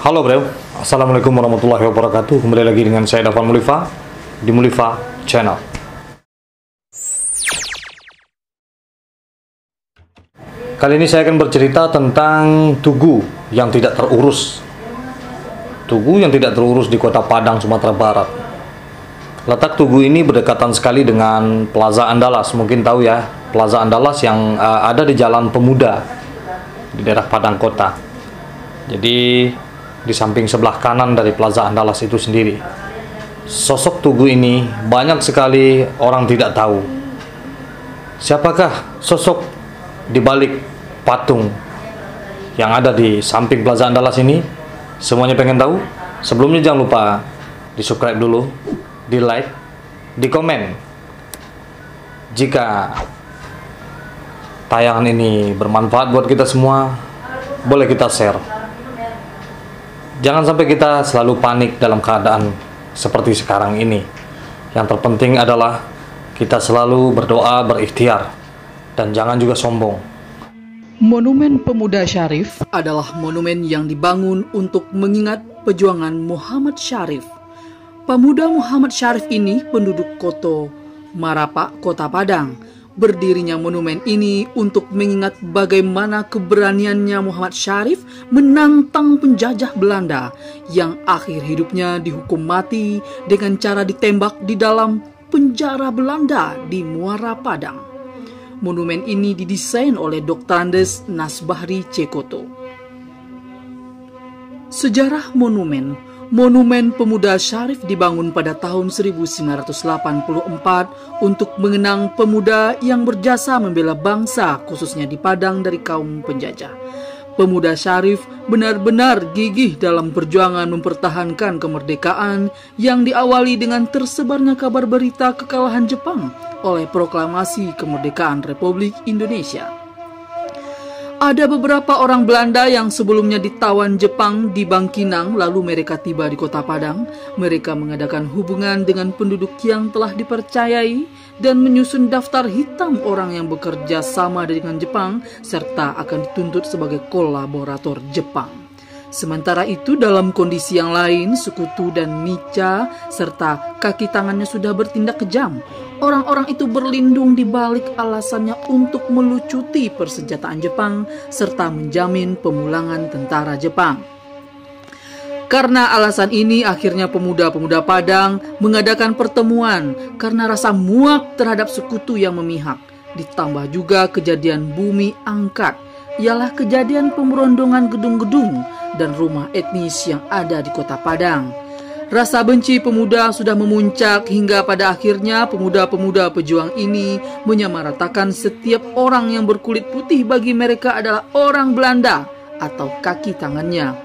Halo bro, Assalamualaikum warahmatullahi wabarakatuh. Kembali lagi dengan saya Dafan Mulifa di Mulifa Channel. Kali ini saya akan bercerita tentang tugu yang tidak terurus. Tugu yang tidak terurus di Kota Padang, Sumatera Barat. Letak tugu ini berdekatan sekali dengan Plaza Andalas. Mungkin tahu ya, Plaza Andalas yang ada di Jalan Pemuda di daerah Padang Kota. Jadi di samping sebelah kanan dari Plaza Andalas itu sendiri. Sosok tugu ini banyak sekali orang tidak tahu. Siapakah sosok di balik patung yang ada di samping Plaza Andalas ini? Semuanya pengen tahu? Sebelumnya jangan lupa di subscribe dulu, di like, di komen. Jika tayangan ini bermanfaat buat kita semua, boleh kita share. Jangan sampai kita selalu panik dalam keadaan seperti sekarang ini. Yang terpenting adalah kita selalu berdoa, berikhtiar, dan jangan juga sombong. Monumen Pemuda Syarif adalah monumen yang dibangun untuk mengingat perjuangan Muhammad Syarif. Pemuda Muhammad Syarif ini penduduk Koto Marapak, Kota Padang. Berdirinya monumen ini untuk mengingat bagaimana keberaniannya Muhammad Syarif menantang penjajah Belanda yang akhir hidupnya dihukum mati dengan cara ditembak di dalam penjara Belanda di Muara Padang. Monumen ini didesain oleh Dr. Andes Nasbahri Cekoto. Sejarah monumen Pemuda Syarif dibangun pada tahun 1984 untuk mengenang pemuda yang berjasa membela bangsa, khususnya di Padang dari kaum penjajah. Pemuda Syarif benar-benar gigih dalam perjuangan mempertahankan kemerdekaan yang diawali dengan tersebarnya kabar berita kekalahan Jepang oleh proklamasi kemerdekaan Republik Indonesia. Ada beberapa orang Belanda yang sebelumnya ditawan Jepang di Bangkinang, lalu mereka tiba di Kota Padang. Mereka mengadakan hubungan dengan penduduk yang telah dipercayai dan menyusun daftar hitam orang yang bekerja sama dengan Jepang serta akan dituntut sebagai kolaborator Jepang. Sementara itu dalam kondisi yang lain, Sekutu dan Nica serta kaki tangannya sudah bertindak kejam. Orang-orang itu berlindung di balik alasannya untuk melucuti persenjataan Jepang serta menjamin pemulangan tentara Jepang. Karena alasan ini akhirnya pemuda-pemuda Padang mengadakan pertemuan karena rasa muak terhadap Sekutu yang memihak. Ditambah juga kejadian bumi angkat, ialah kejadian pemberondongan gedung-gedung dan rumah etnis yang ada di Kota Padang. Rasa benci pemuda sudah memuncak hingga pada akhirnya pemuda-pemuda pejuang ini menyamaratakan setiap orang yang berkulit putih bagi mereka adalah orang Belanda atau kaki tangannya.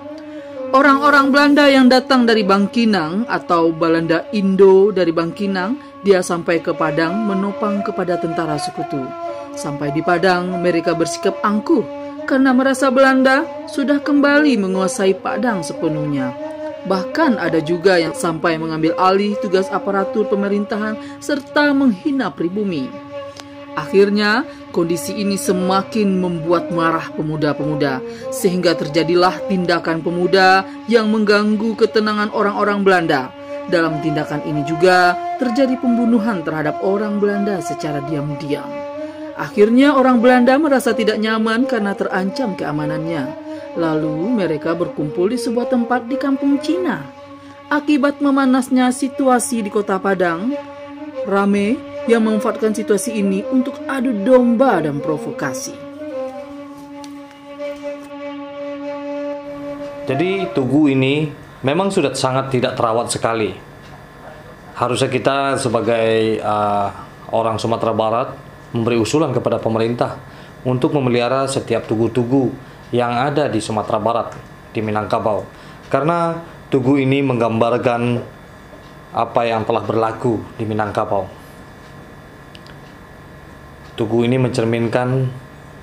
Orang-orang Belanda yang datang dari Bangkinang atau Balanda Indo dari Bangkinang, dia sampai ke Padang menopang kepada tentara Sekutu. Sampai di Padang mereka bersikap angkuh karena merasa Belanda sudah kembali menguasai Padang sepenuhnya. Bahkan ada juga yang sampai mengambil alih tugas aparatur pemerintahan serta menghina pribumi. Akhirnya kondisi ini semakin membuat marah pemuda-pemuda sehingga terjadilah tindakan pemuda yang mengganggu ketenangan orang-orang Belanda. Dalam tindakan ini juga terjadi pembunuhan terhadap orang Belanda secara diam-diam. Akhirnya orang Belanda merasa tidak nyaman karena terancam keamanannya. Lalu mereka berkumpul di sebuah tempat di kampung Cina. Akibat memanasnya situasi di Kota Padang, Rame yang memanfaatkan situasi ini untuk adu domba dan provokasi. Jadi tugu ini memang sudah sangat tidak terawat sekali. Harusnya kita sebagai orang Sumatera Barat memberi usulan kepada pemerintah untuk memelihara setiap tugu-tugu yang ada di Sumatera Barat, di Minangkabau. Karena tugu ini menggambarkan apa yang telah berlaku di Minangkabau. Tugu ini mencerminkan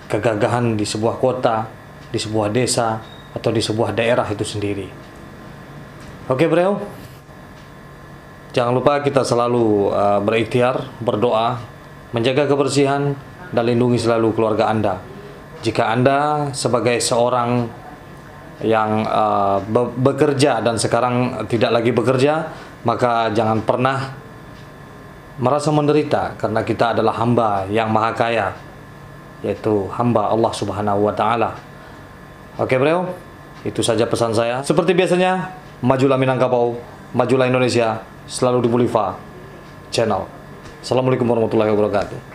kegagahan di sebuah kota, di sebuah desa, atau di sebuah daerah itu sendiri. Oke bro, jangan lupa kita selalu berikhtiar, berdoa, menjaga kebersihan, dan lindungi selalu keluarga Anda. Jika Anda sebagai seorang yang bekerja dan sekarang tidak lagi bekerja, maka jangan pernah merasa menderita, karena kita adalah hamba yang maha kaya, yaitu hamba Allah Subhanahu wa Ta'ala. Oke bro, itu saja pesan saya. Seperti biasanya, majulah Minangkabau, majulah Indonesia, selalu di Mulifa Channel. Assalamualaikum warahmatullahi wabarakatuh.